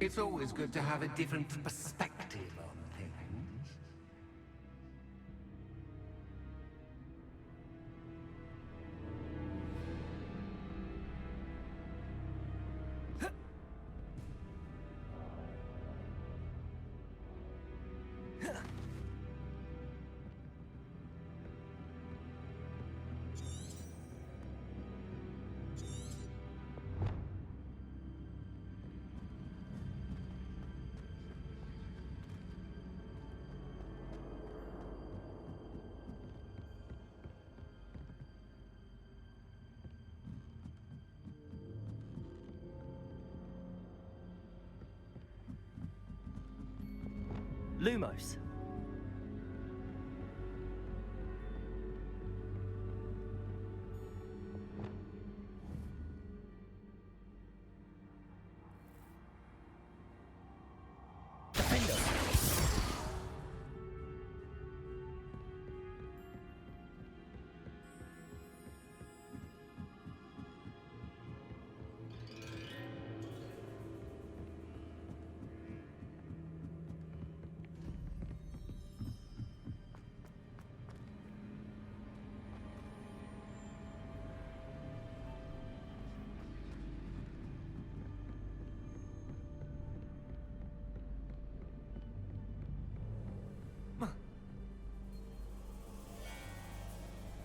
It's always good to have a different perspective on things. Lumos. Defender.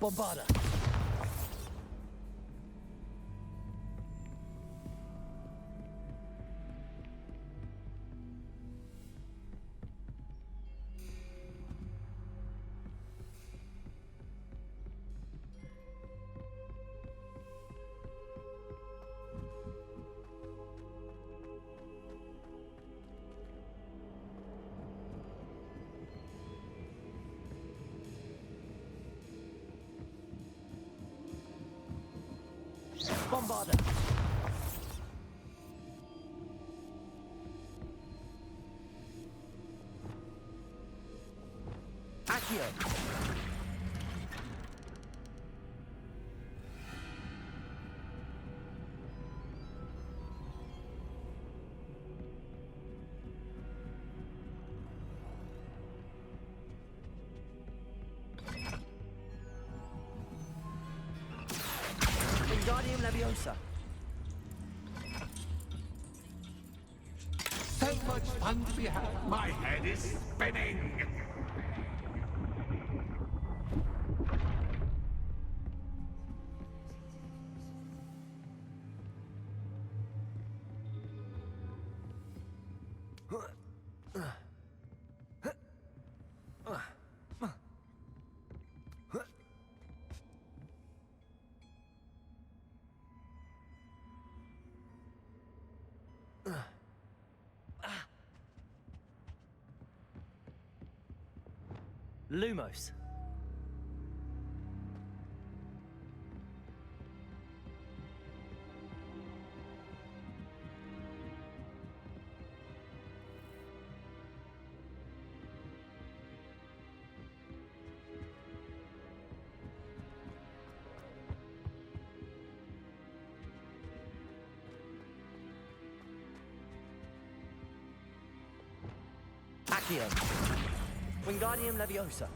Bombarda. Bombarda. Accio. Wingardium Leviosa. So much fun to be had. My head is spinning. Lumos. Accio. Wingardium Leviosa.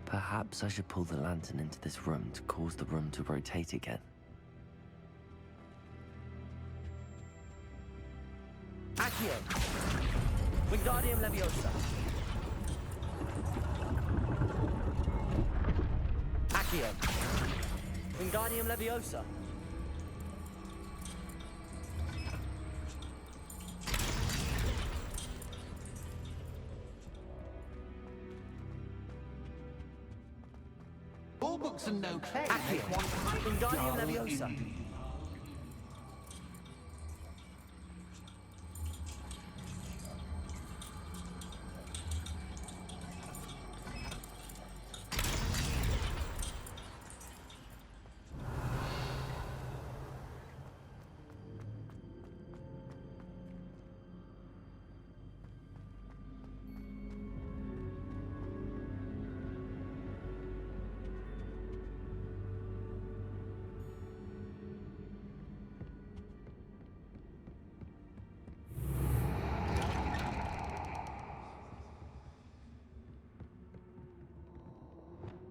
Perhaps I should pull the lantern into this room to cause the room to rotate again. Accio. Wingardium Leviosa. Accio. Wingardium Leviosa. rulebooks and no clay Accio. make one quite Wingardium dull Leviosa. indeed.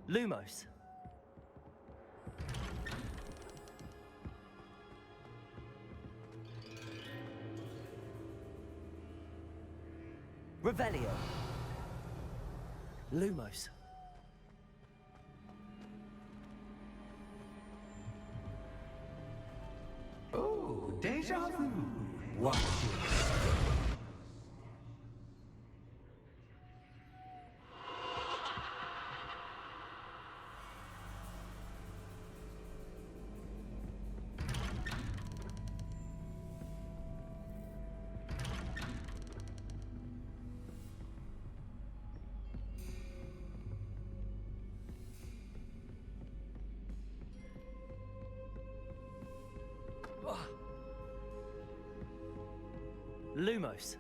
Lumos. Revelio. Lumos. Oh, deja vu. Watch it. Lumos.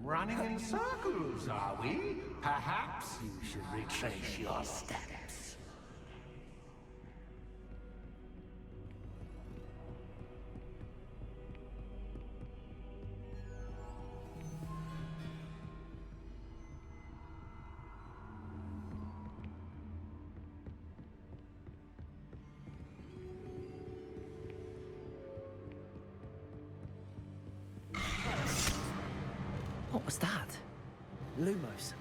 Running in circles, are we? Perhaps you should retrace your steps. What was that? Lumos.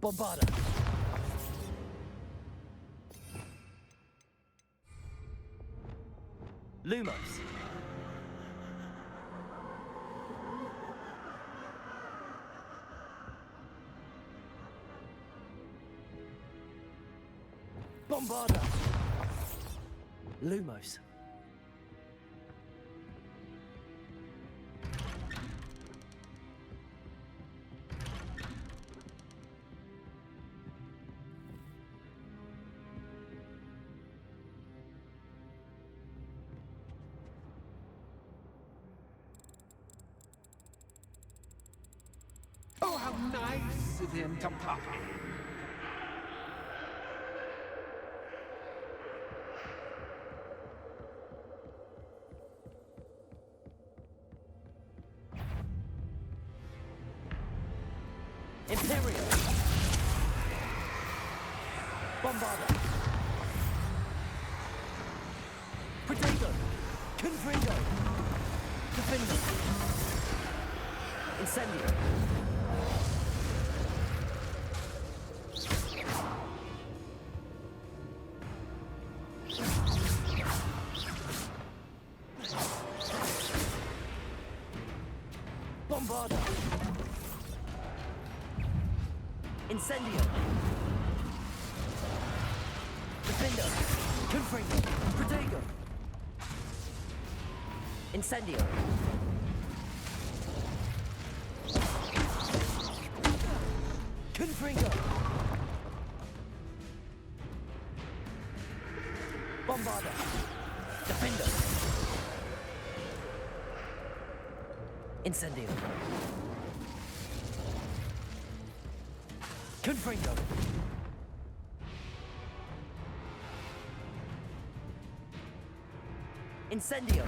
Bombarda. Lumos. Bombarda. Lumos. Oh, how nice of him to puppy. Imperial. Bombarda. Potato. Confringo. Defender. Incendio. Bombarda. Incendio. Defender. Confringo. Protego. Incendio. Confringo. Bombarda. Defender. Incendio. Confringo. Incendio.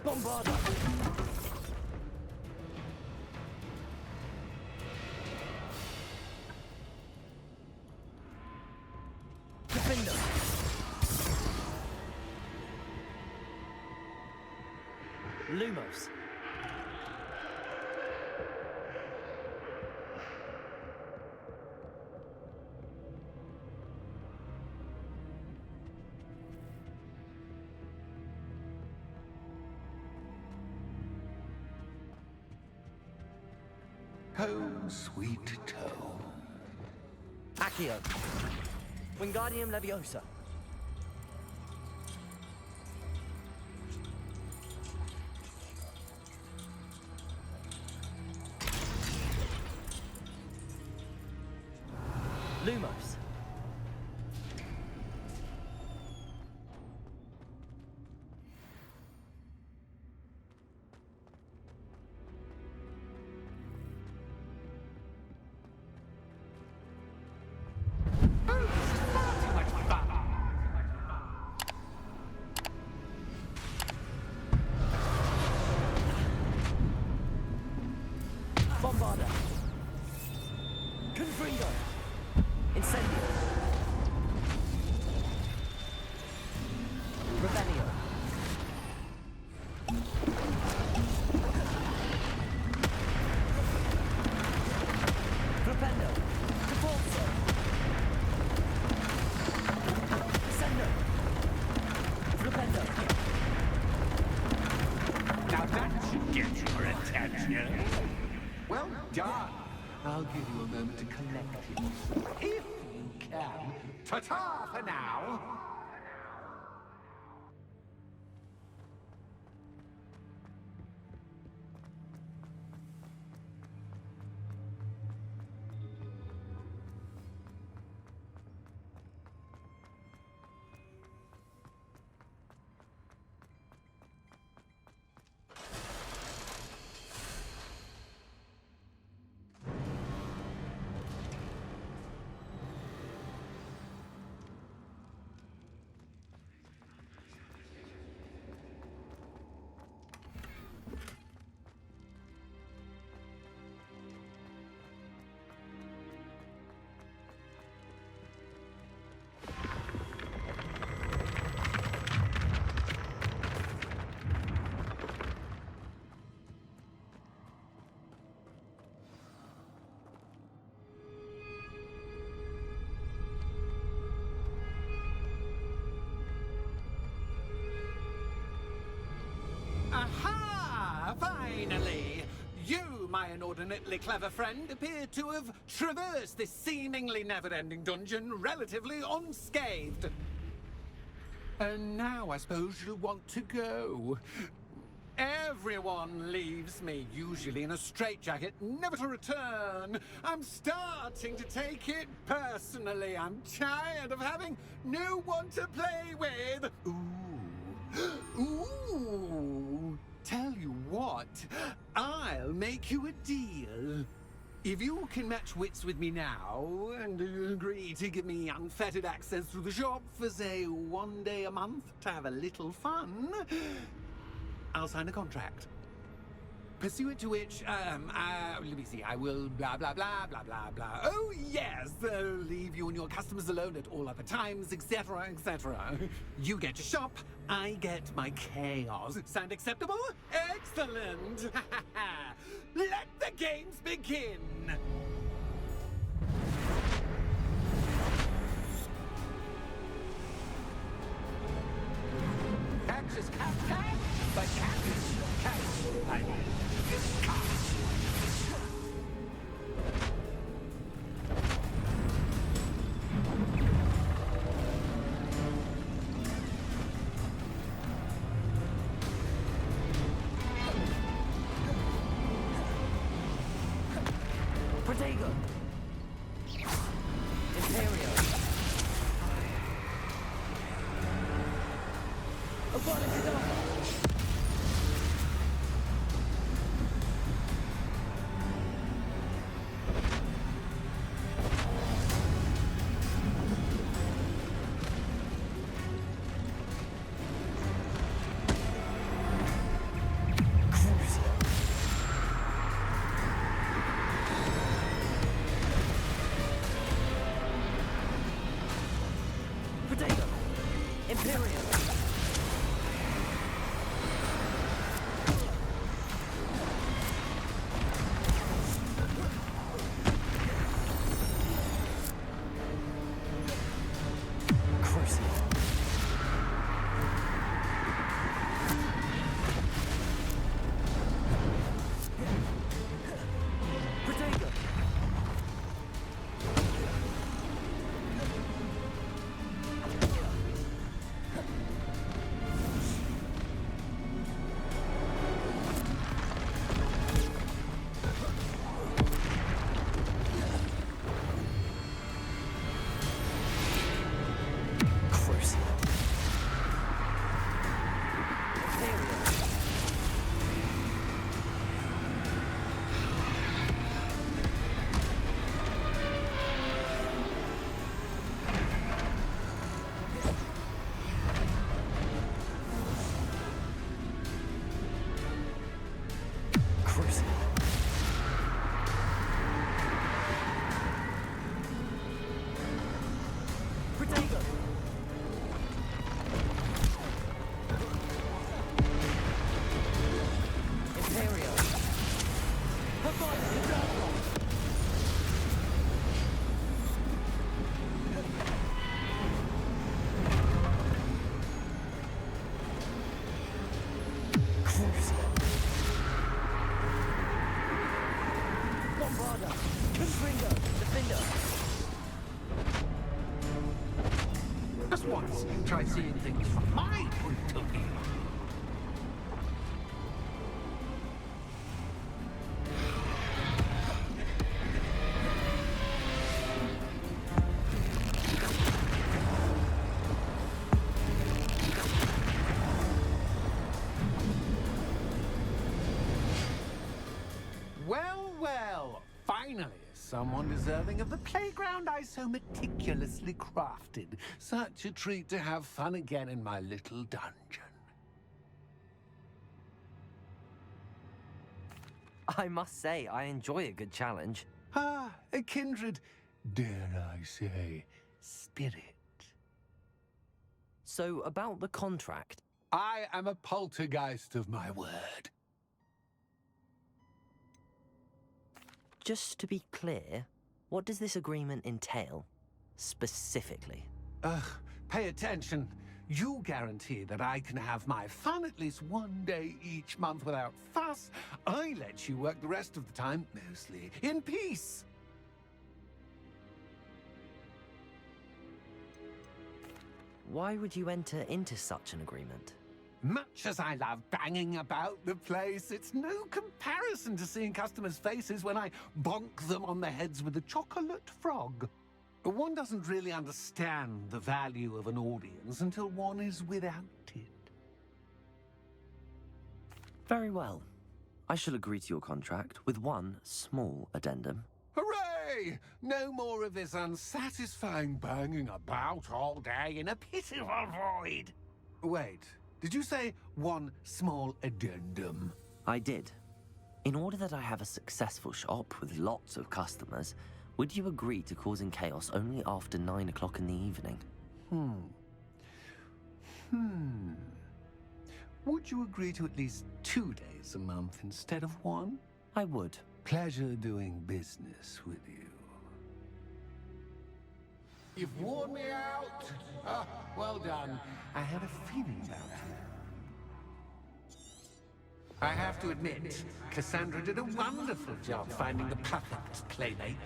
Bombarda. Defender. Lumos. Home, sweet home. Accio. Wingardium Leviosa. Lumos. Bombarda. Confringo. Incendio. Revelio. Flipendo. Defaulto. Descendo. Flipendo. Now that should get your attention. Well done. I'll give you a moment to collect yourself, if you can. Ta-ta for now. Aha! Finally! You, my inordinately clever friend, appear to have traversed this seemingly never-ending dungeon relatively unscathed. And now I suppose you'll want to go. Everyone leaves me, usually in a straitjacket, never to return. I'm starting to take it personally. I'm tired of having no one to play with. Ooh. Ooh. Tell you what, I'll make you a deal. If you can match wits with me now, and agree to give me unfettered access to the shop for, say, 1 day a month to have a little fun, I'll sign a contract. Pursuant to which, let me see, I will blah, blah, blah, blah, blah, blah. Oh, yes, leave you and your customers alone at all other times, etc., etc. You get your shop, I get my chaos. Sound acceptable? Excellent! Let the games begin! Catch is cat, but cat is cat. I mean, it's cat. Protego. Imperio. Abolicidad. Imperial. Crucible. Protego. Crucible. Imperial. Crucible. Protego. Imperial. Hogwarts Legacy. Crucible. Bombarda. Confringo. Defender. Just once, try seeing things from my point of view. Well, well, finally, someone deserving of the playground I so meticulously crafted. Such a treat to have fun again in my little dungeon. I must say, I enjoy a good challenge. Ah, a kindred, dare I say, spirit. So, about the contract. I am a poltergeist of my word. Just to be clear, what does this agreement entail? Specifically. Ugh, pay attention. You guarantee that I can have my fun at least one day each month without fuss. I let you work the rest of the time, mostly in peace. Why would you enter into such an agreement? Much as I love banging about the place, it's no comparison to seeing customers' faces when I bonk them on the heads with a chocolate frog. One doesn't really understand the value of an audience until one is without it. Very well. I shall agree to your contract with one small addendum. Hooray! No more of this unsatisfying banging about all day in a pitiful void. Wait, did you say one small addendum? I did. In order that I have a successful shop with lots of customers, would you agree to causing chaos only after 9 o'clock in the evening? Would you agree to at least 2 days a month instead of one? I would. Pleasure doing business with you. You've worn me out. Ah, well done. I had a feeling about you. I have to admit, Cassandra did a wonderful job finding the perfect playmate.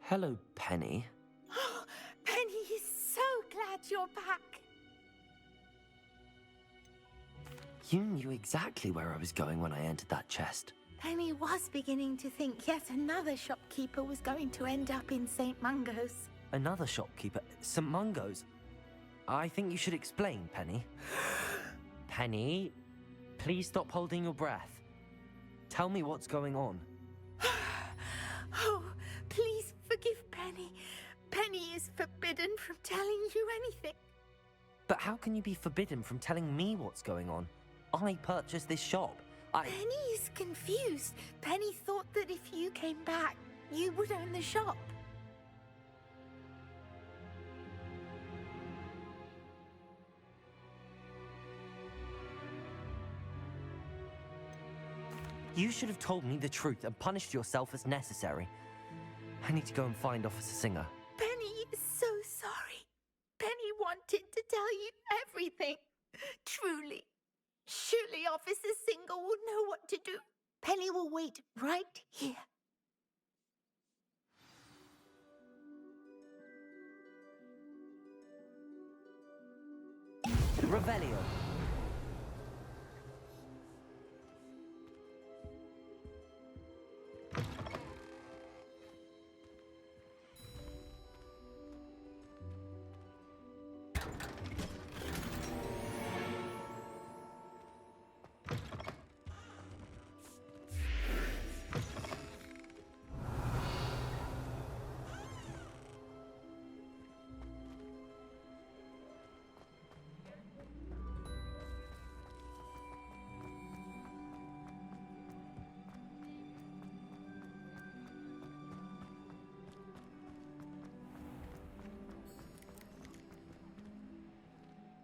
Hello, Penny. Penny is so glad you're back. You knew exactly where I was going when I entered that chest. Penny was beginning to think yet another shopkeeper was going to end up in St. Mungo's. Another shopkeeper? St. Mungo's? I think you should explain, Penny. Penny, please stop holding your breath. Tell me what's going on. Oh, please forgive Penny. Penny is forbidden from telling you anything. But how can you be forbidden from telling me what's going on? I purchased this shop. Penny is confused. Penny thought that if you came back, you would own the shop. You should have told me the truth and punished yourself as necessary. I need to go and find Officer Singer. Penny is so sorry. Penny wanted to tell you everything. Truly. Surely Officer Singer will know what to do. Penny will wait right here. Revelio.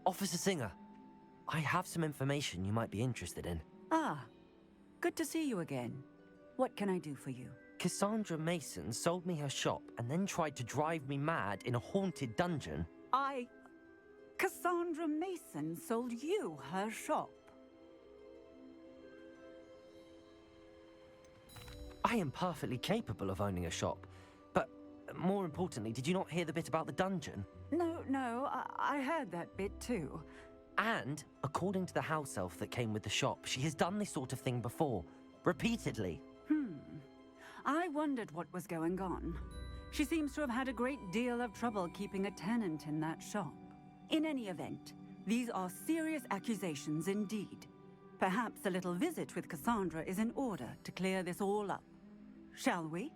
Officer Singer, I have some information you might be interested in. Ah, good to see you again. What can I do for you? Cassandra Mason sold me her shop and then tried to drive me mad in a haunted dungeon. Cassandra Mason sold you her shop. I am perfectly capable of owning a shop. But more importantly, did you not hear the bit about the dungeon? No, I heard that bit too. And, according to the house elf that came with the shop, she has done this sort of thing before. Repeatedly. I wondered what was going on. She seems to have had a great deal of trouble keeping a tenant in that shop. In any event, these are serious accusations indeed. Perhaps a little visit with Cassandra is in order to clear this all up. Shall we?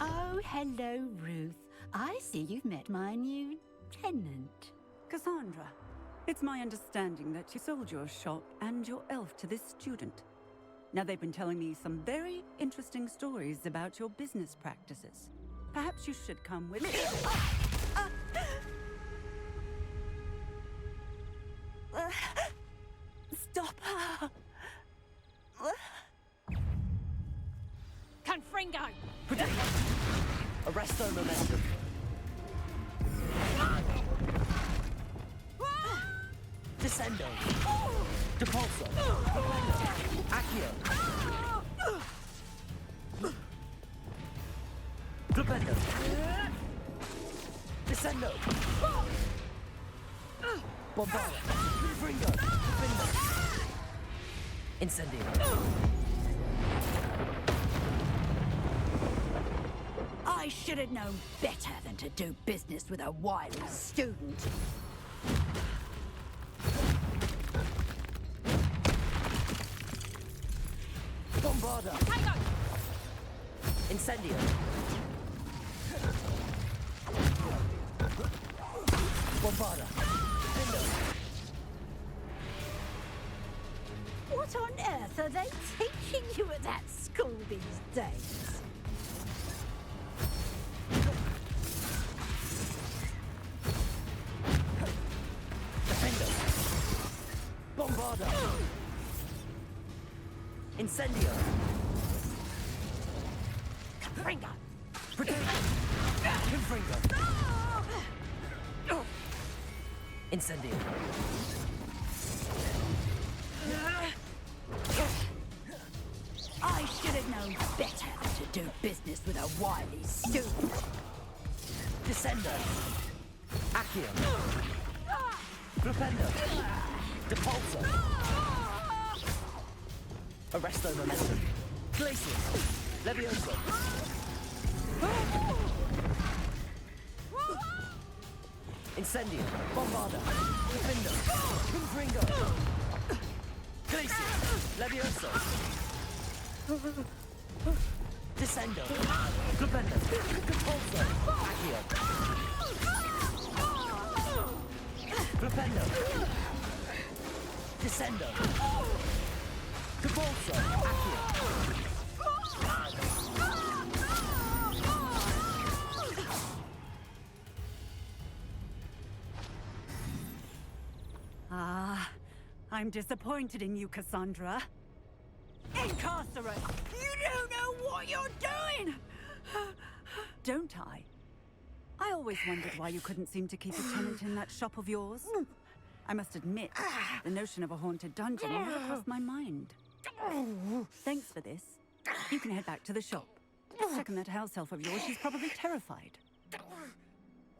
Oh, hello, Ruth. I see you've met my new tenant. Cassandra, it's my understanding that you sold your shop and your elf to this student. Now, they've been telling me some very interesting stories about your business practices. Perhaps you should come with me. Stop her! Confringo! Arresto momentum. Descendo. Depulso. Accio. Flipendo. Descendo. Bombarda. Fringo. Findo. Incendio. I should have known better than to do business with a wily student. Bombarda. Incendio. Bombarda. Findo. What on earth are they teaching you at that school these days? Bombarda. Incendio. Confringo. Confringo. Incendio. I should have known better than to do business with a wily student. Descendo. Accio. Flipendo. Depulso. Arresto Momentum. Glacius. Levioso. Incendio. Bombarda. Defendo. Confringo. Glacius. Levioso. Descendo. Flipendo. Depulso. Accio. Flipendo. Descendo. Depulso. Accio. Ah, I'm disappointed in you, Cassandra. Incarcerate! You don't know what you're doing! Don't I? I always wondered why you couldn't seem to keep a tenant in that shop of yours. I must admit, the notion of a haunted dungeon never crossed my mind. Thanks for this. You can head back to the shop. Second that house elf of yours, she's probably terrified.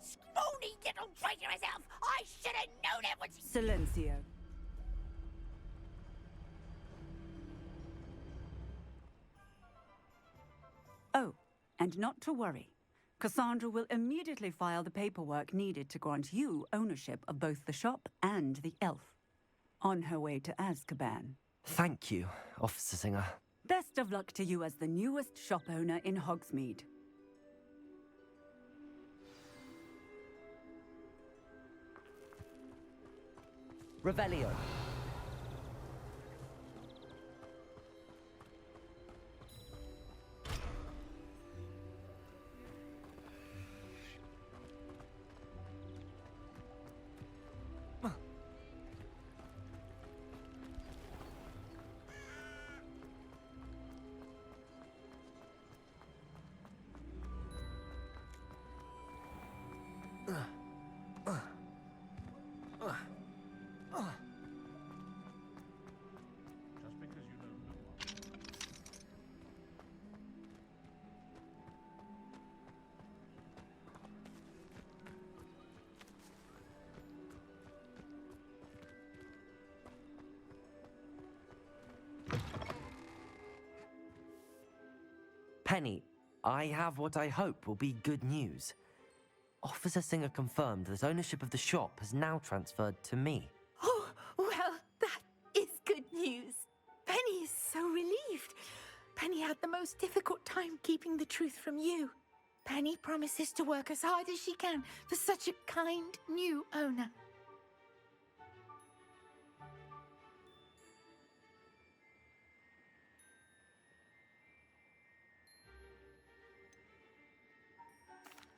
Scrawny little traitor herself! I should have known it was... Silencio. Oh, and not to worry. Cassandra will immediately file the paperwork needed to grant you ownership of both the shop and the elf. On her way to Azkaban. Thank you, Officer Singer. Best of luck to you as the newest shop owner in Hogsmeade. Revelio. Penny, I have what I hope will be good news. Officer Singer confirmed that ownership of the shop has now transferred to me. Oh, well, that is good news. Penny is so relieved. Penny had the most difficult time keeping the truth from you. Penny promises to work as hard as she can for such a kind new owner.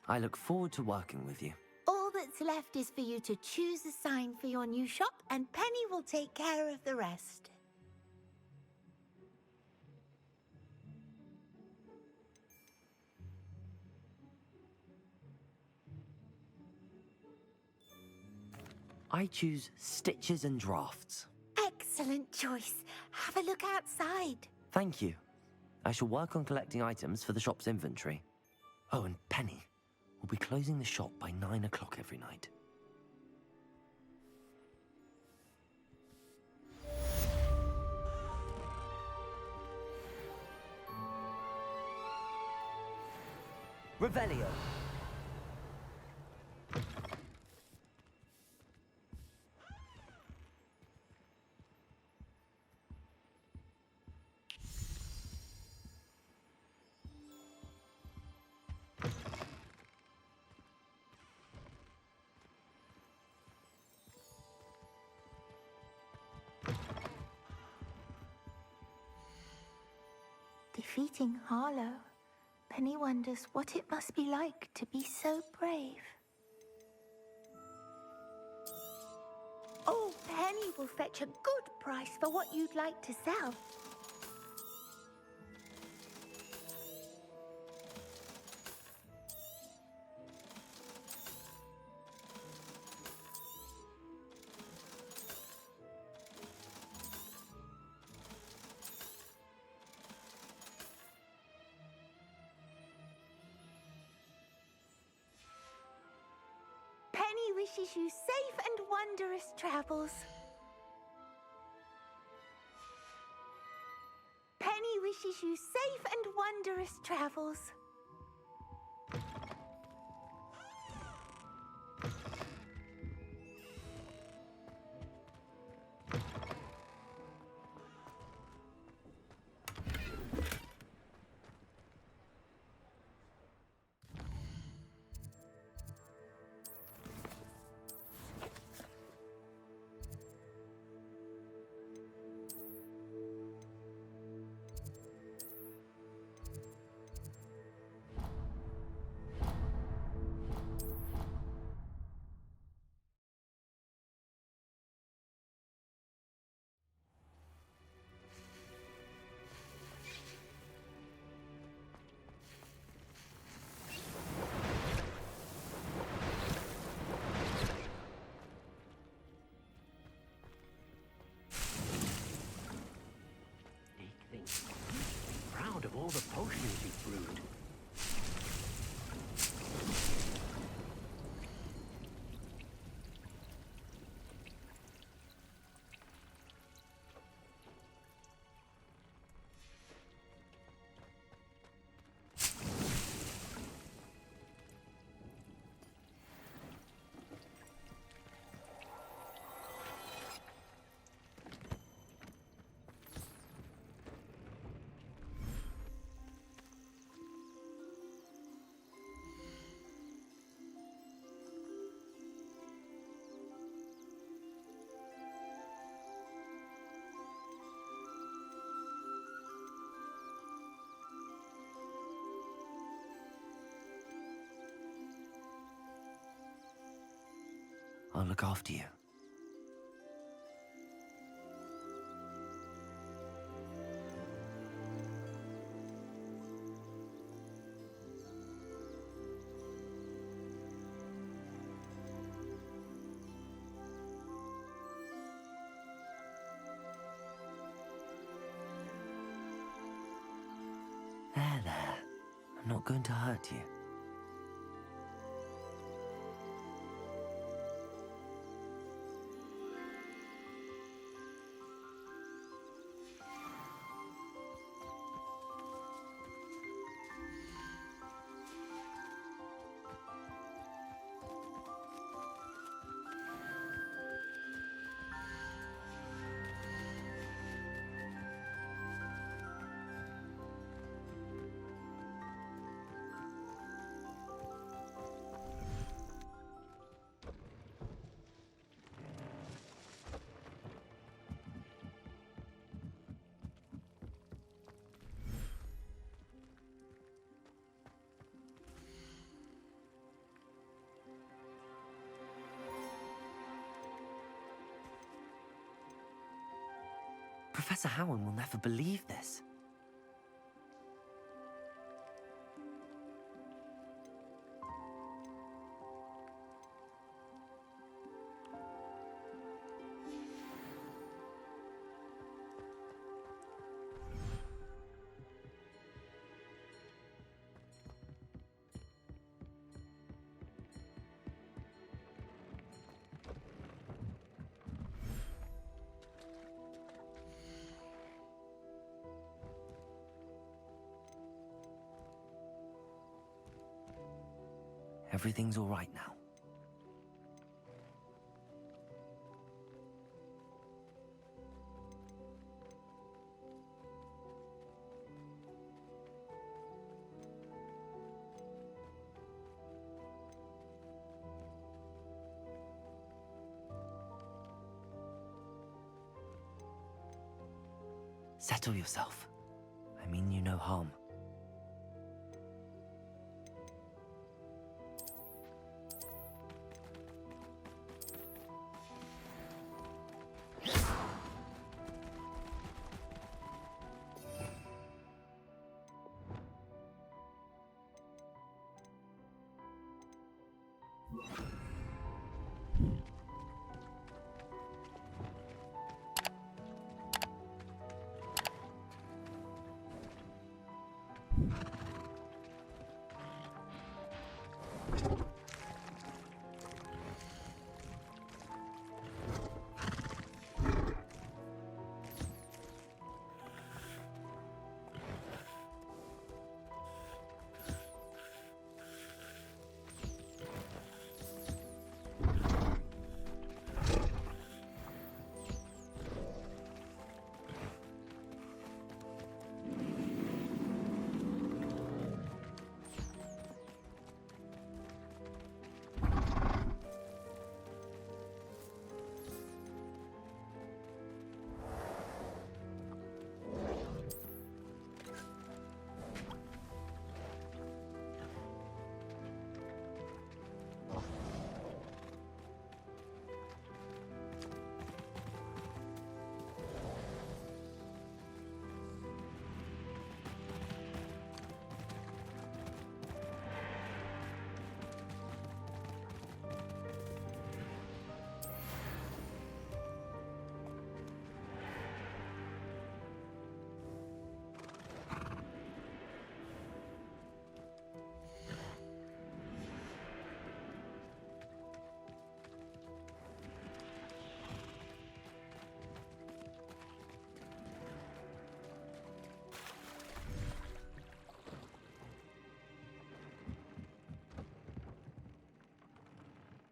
I look forward to working with you. All that's left is for you to choose a sign for your new shop, and Penny will take care of the rest. I choose stitches and drafts. Excellent choice. Have a look outside. Thank you. I shall work on collecting items for the shop's inventory. Oh, and Penny, we'll be closing the shop by 9 o'clock every night. Revelio. Defeating Harlow, Penny wonders what it must be like to be so brave. Oh, Penny will fetch a good price for what you'd like to sell. wishes you safe and wondrous travels. Penny wishes you safe and wondrous travels. Proud of all the potions you've brewed. I'll look after you. There. I'm not going to hurt you. Professor Howard will never believe this. Everything's all right now. Settle yourself. I mean you no harm.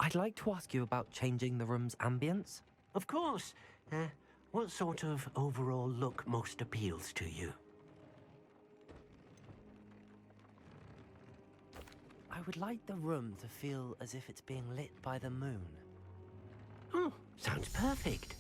I'd like to ask you about changing the room's ambience. Of course. What sort of overall look most appeals to you? I would like the room to feel as if it's being lit by the moon. Oh, sounds perfect.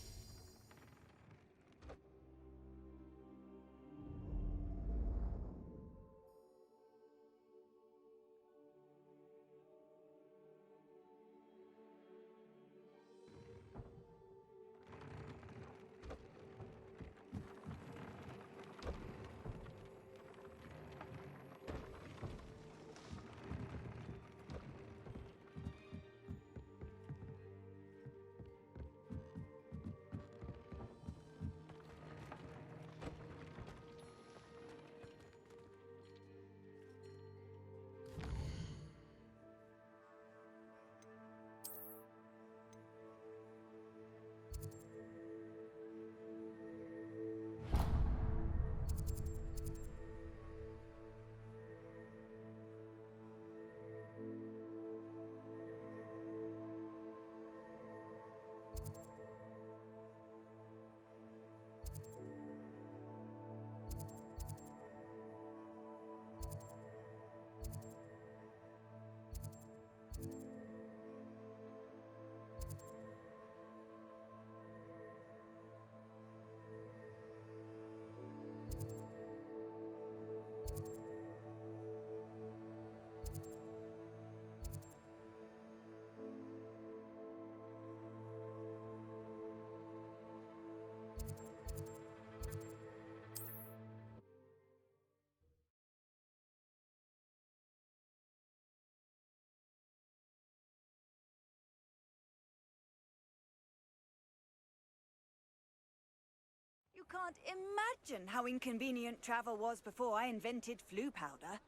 You can't imagine how inconvenient travel was before I invented flu powder.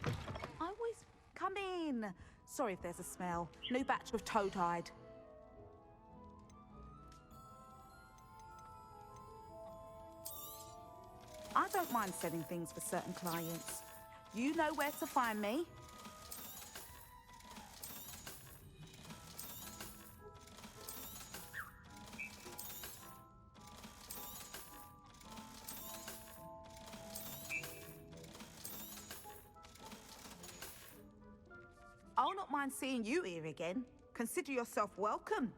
I always come in. Sorry if there's a smell. New batch of toe-tied. I don't mind selling things for certain clients. You know where to find me. I'll not mind seeing you here again. Consider yourself welcome.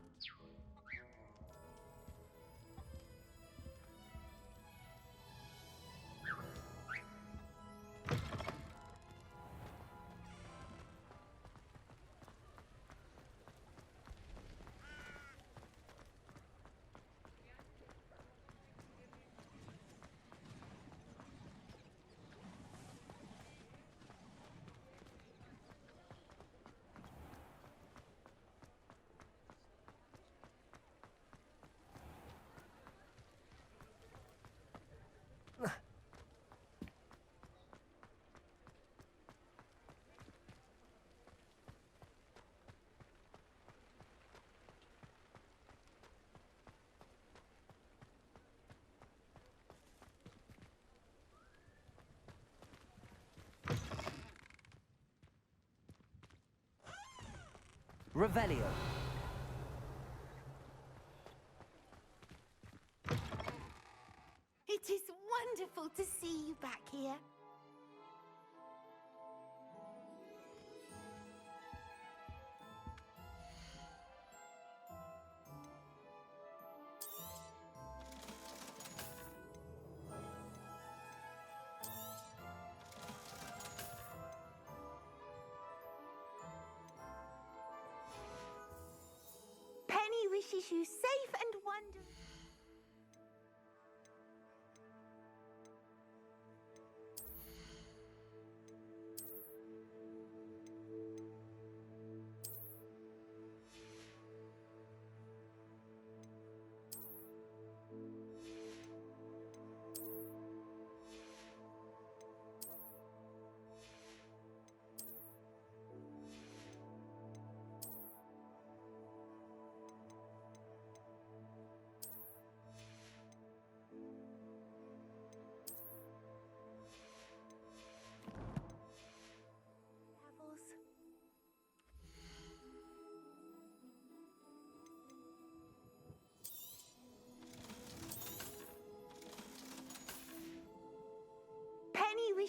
Revelio. It is wonderful to see you back here. Penny wishes you safe and wonderful.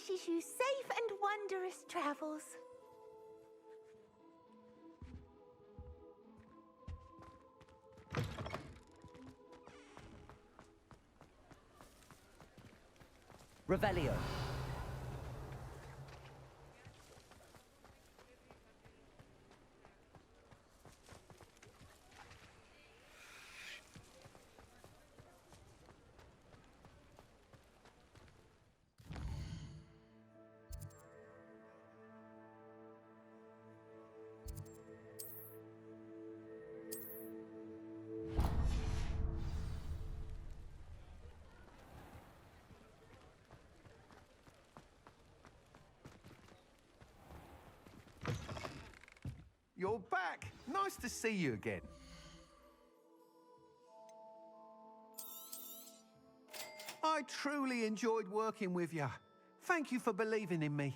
wishes you safe and wondrous travels. Revelio. You're back. Nice to see you again. I truly enjoyed working with you. Thank you for believing in me.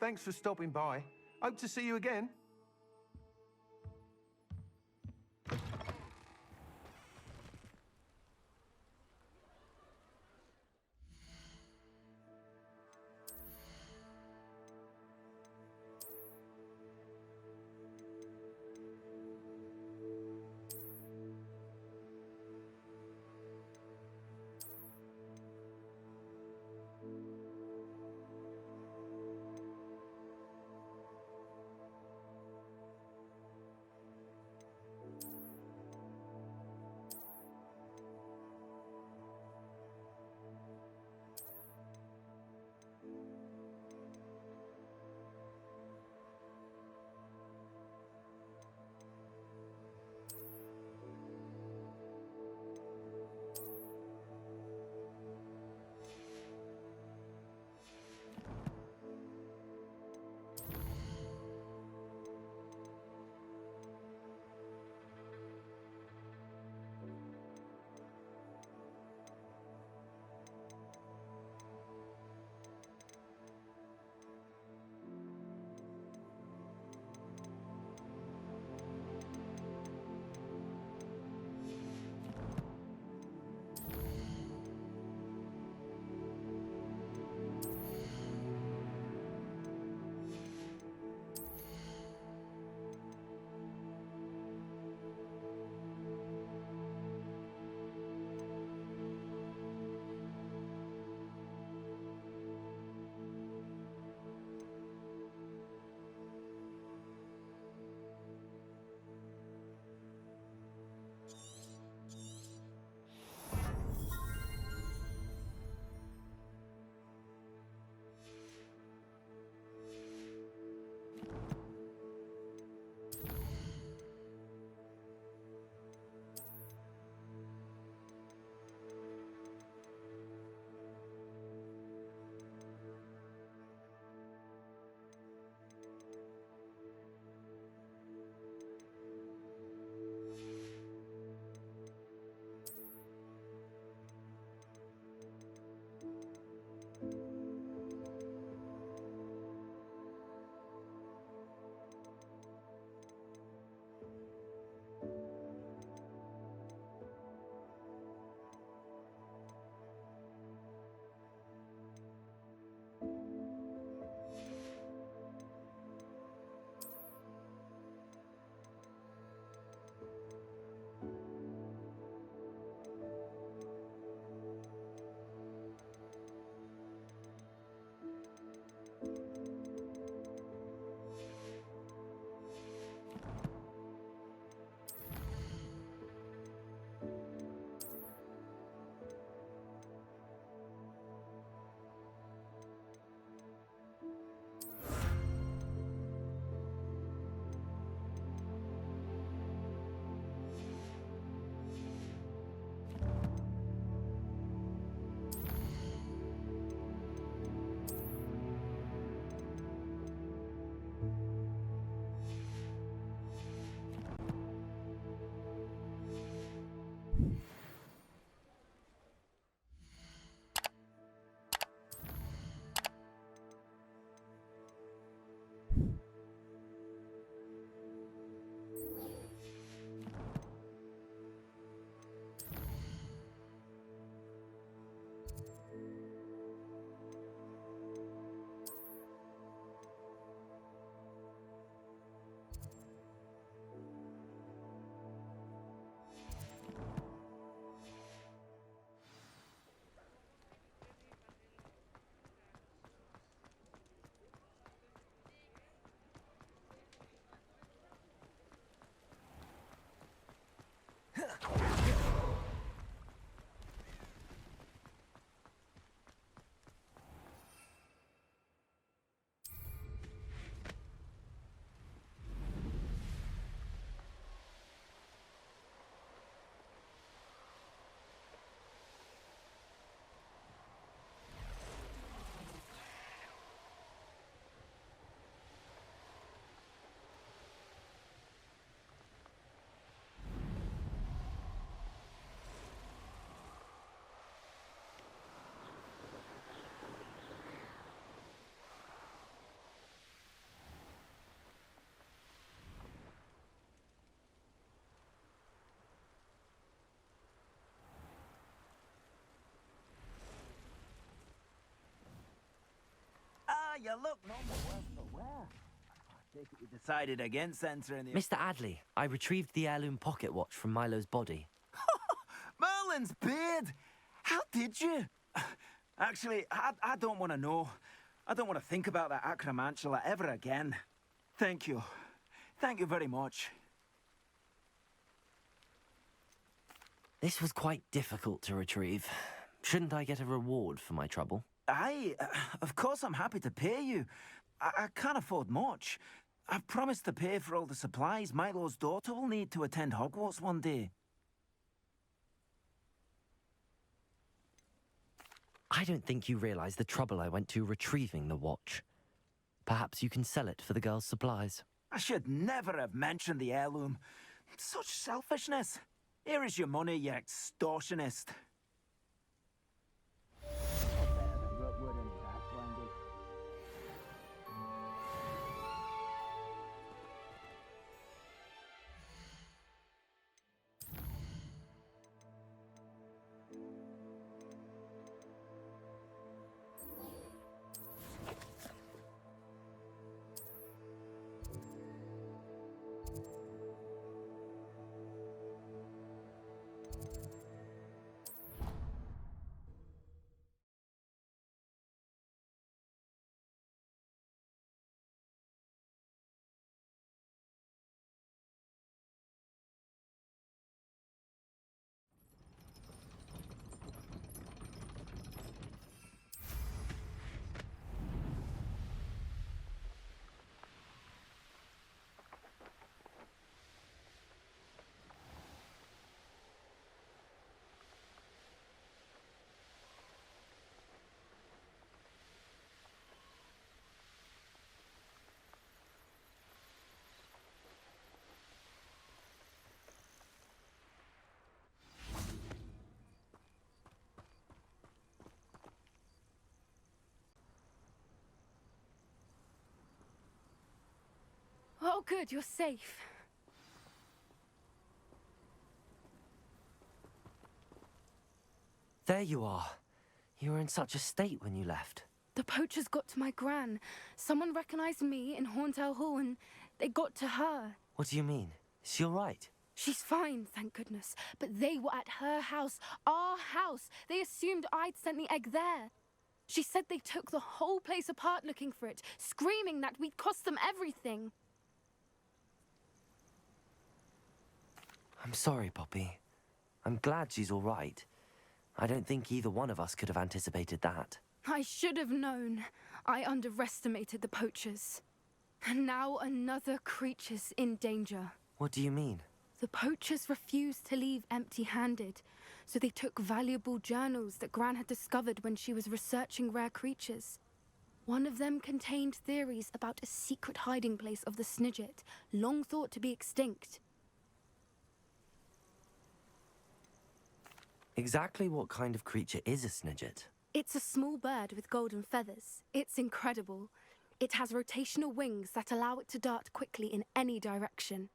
Thanks for stopping by. Hope to see you again. you look none the worse for wear. I take it you decided against entering the... Mr. Adley, I retrieved the heirloom pocket watch from Milo's body. Merlin's beard! How did you? Actually, I don't want to know. I don't want to think about that acromantula ever again. Thank you. Thank you very much. This was quite difficult to retrieve. Shouldn't I get a reward for my trouble? Of course I'm happy to pay you. I can't afford much. I've promised to pay for all the supplies Milo's daughter will need to attend Hogwarts one day. I don't think you realize the trouble I went to retrieving the watch. Perhaps you can sell it for the girl's supplies. I should never have mentioned the heirloom. Such selfishness. Here is your money, you extortionist. Oh, good, you're safe. There you are. You were in such a state when you left. The poachers got to my gran. Someone recognized me in Horntail Hall and they got to her. What do you mean? Is she all right? She's fine, thank goodness. But they were at her house, our house. They assumed I'd sent the egg there. She said they took the whole place apart looking for it, screaming that we'd cost them everything. I'm sorry, Poppy. I'm glad she's all right. I don't think either one of us could have anticipated that. I should have known. I underestimated the poachers. And now another creature's in danger. What do you mean? The poachers refused to leave empty-handed, so they took valuable journals that Gran had discovered when she was researching rare creatures. One of them contained theories about a secret hiding place of the Snidget, long thought to be extinct. Exactly what kind of creature is a Snidget? It's a small bird with golden feathers. It's incredible. It has rotational wings that allow it to dart quickly in any direction.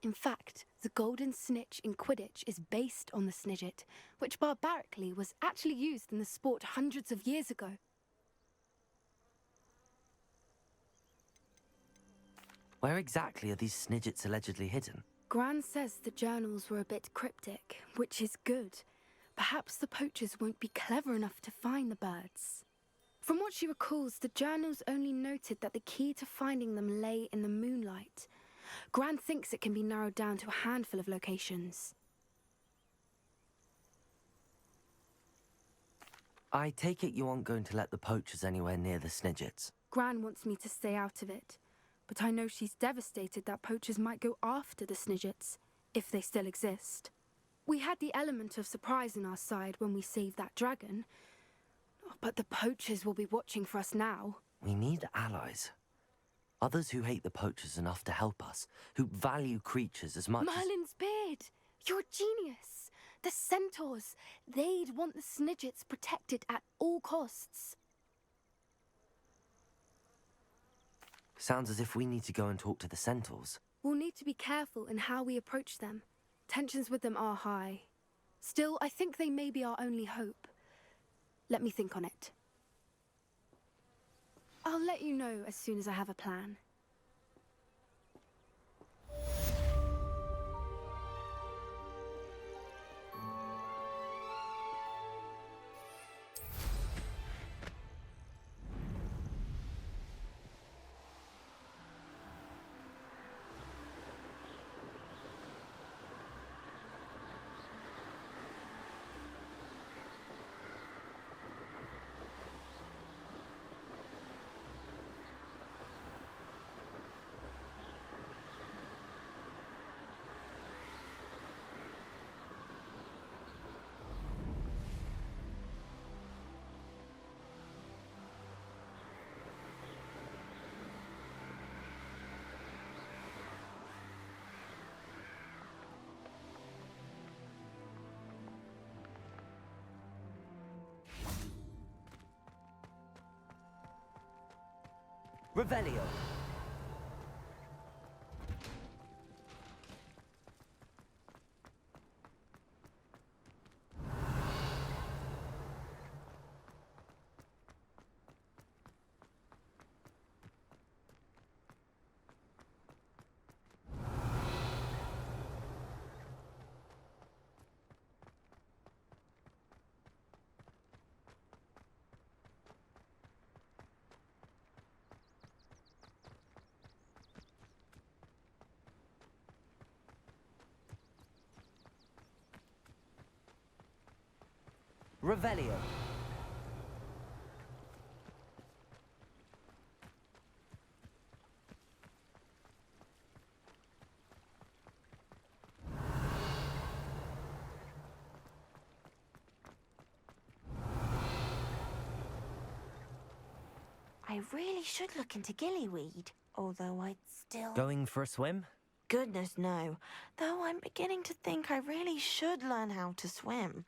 In fact, the golden snitch in Quidditch is based on the Snidget, which barbarically was actually used in the sport hundreds of years ago. Where exactly are these Snidgets allegedly hidden? Gran says the journals were a bit cryptic, which is good. Perhaps the poachers won't be clever enough to find the birds. From what she recalls, the journals only noted that the key to finding them lay in the moonlight. Gran thinks it can be narrowed down to a handful of locations. I take it you aren't going to let the poachers anywhere near the Snidgets. Gran wants me to stay out of it, but I know she's devastated that poachers might go after the Snidgets, if they still exist. We had the element of surprise on our side when we saved that dragon, but the poachers will be watching for us now. We need allies. Others who hate the poachers enough to help us, who value creatures as much Merlin's beard! You're a genius! The centaurs! They'd want the Snidgets protected at all costs. Sounds as if we need to go and talk to the centaurs. We'll need to be careful in how we approach them. Tensions with them are high. Still, I think they may be our only hope. Let me think on it. I'll let you know as soon as I have a plan. Revelio. Revelio. I really should look into gillyweed, although I'd still... Going for a swim? Goodness, no. Though I'm beginning to think I really should learn how to swim.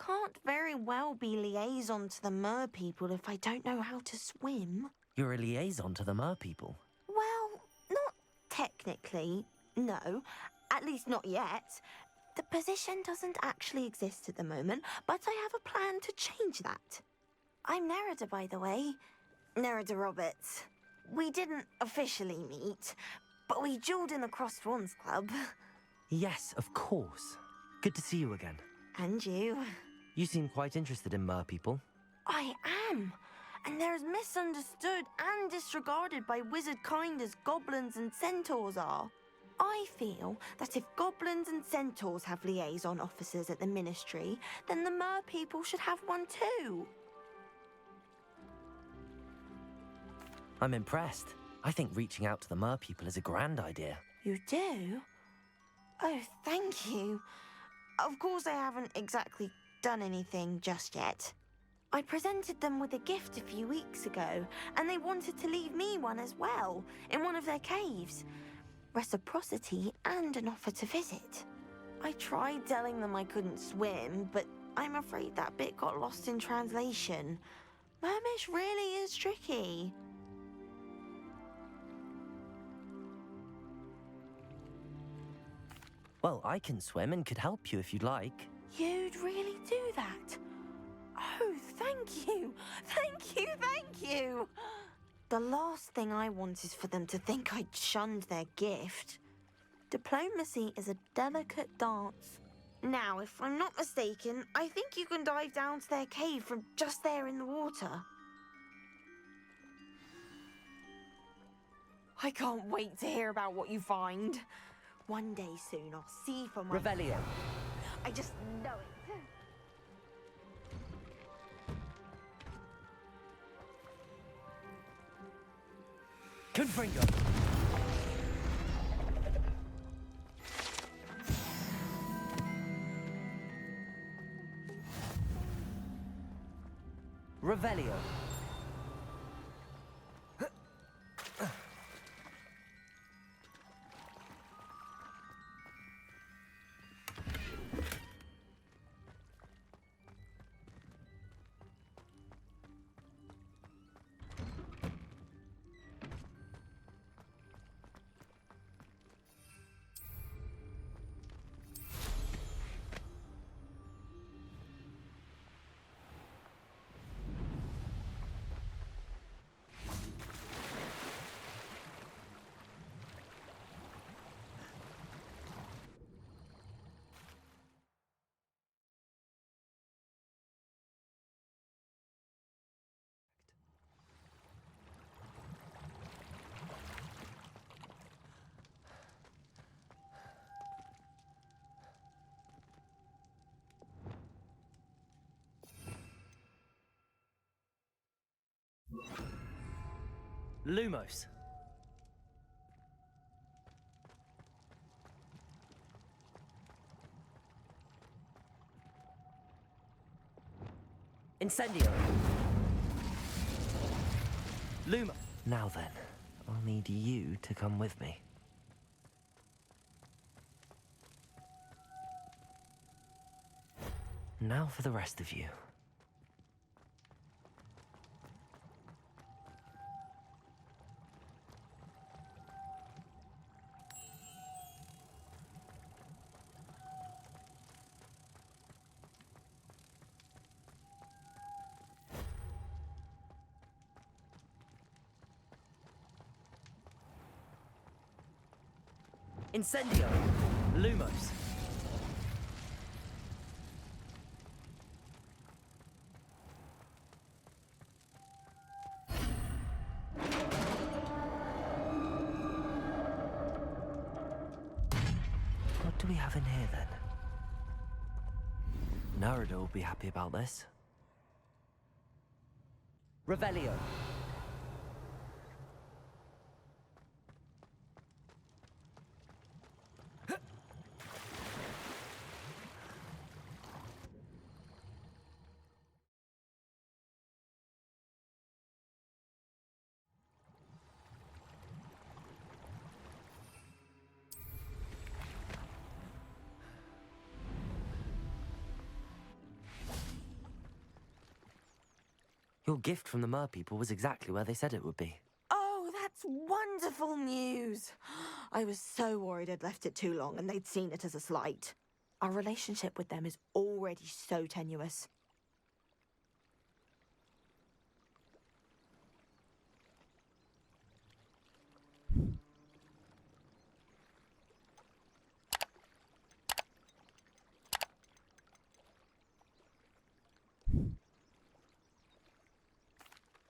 Can't very well be liaison to the mer people if I don't know how to swim. You're a liaison to the mer people. Well, not technically, no. At least not yet. The position doesn't actually exist at the moment, but I have a plan to change that. I'm Nerida, by the way. Nerida Roberts. We didn't officially meet, but we duelled in the Crossed Wands Club. Yes, of course. Good to see you again. And you. You seem quite interested in mer people. I am. And they're as misunderstood and disregarded by wizard kind as goblins and centaurs are. I feel that if goblins and centaurs have liaison officers at the ministry, then the mer people should have one too. I'm impressed. I think reaching out to the mer people is a grand idea. You do? Oh, thank you. Of course I haven't exactly done anything just yet. I presented them with a gift a few weeks ago, and they wanted to leave me one as well, in one of their caves. Reciprocity and an offer to visit. I tried telling them I couldn't swim, but I'm afraid that bit got lost in translation. Mermish really is tricky. Well, I can swim and could help you if you'd like. You'd really do that? Oh, thank you! Thank you, thank you! The last thing I want is for them to think I'd shunned their gift. Diplomacy is a delicate dance. Now, if I'm not mistaken, I think you can dive down to their cave from just there in the water. I can't wait to hear about what you find. One day soon, I'll see for myself. Revelio. I just know it. Confringo. Revelio. Lumos. Incendio. Luma. Now then, I'll need you to come with me. Now for the rest of you. Incendio. Lumos. What do we have in here then? Narada will be happy about this. Revelio. Your gift from the Mer people was exactly where they said it would be. Oh, that's wonderful news. I was so worried I'd left it too long and they'd seen it as a slight. Our relationship with them is already so tenuous.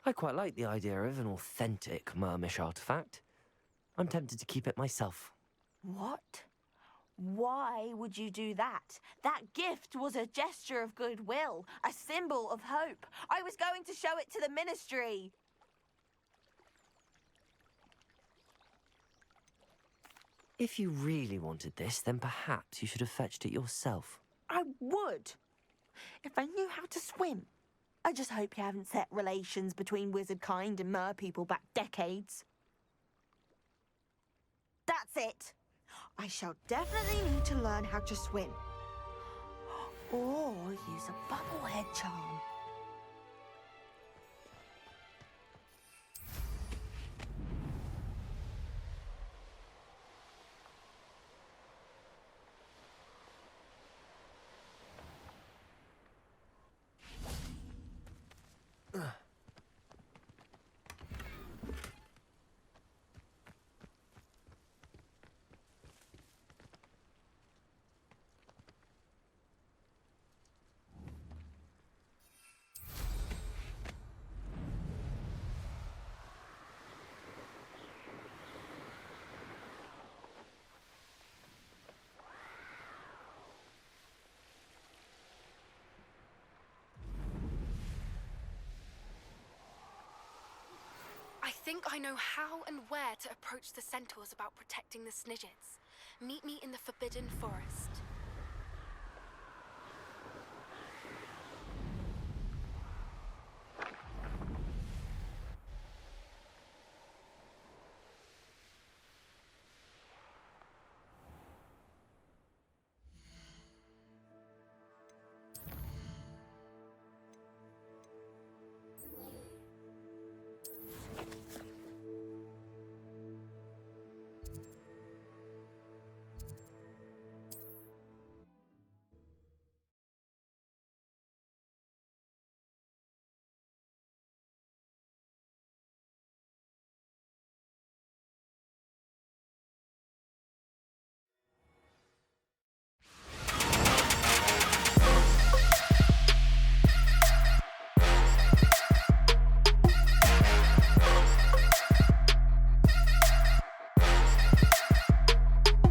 I quite like the idea of an authentic Mermish artifact. I'm tempted to keep it myself. What? Why would you do that? That gift was a gesture of goodwill, a symbol of hope. I was going to show it to the ministry. If you really wanted this, then perhaps you should have fetched it yourself. I would, if I knew how to swim. I just hope you haven't set relations between wizard kind and mer people back decades. That's it. I shall definitely need to learn how to swim. Or use a bubblehead charm. I think I know how and where to approach the centaurs about protecting the Snidgets. Meet me in the Forbidden Forest.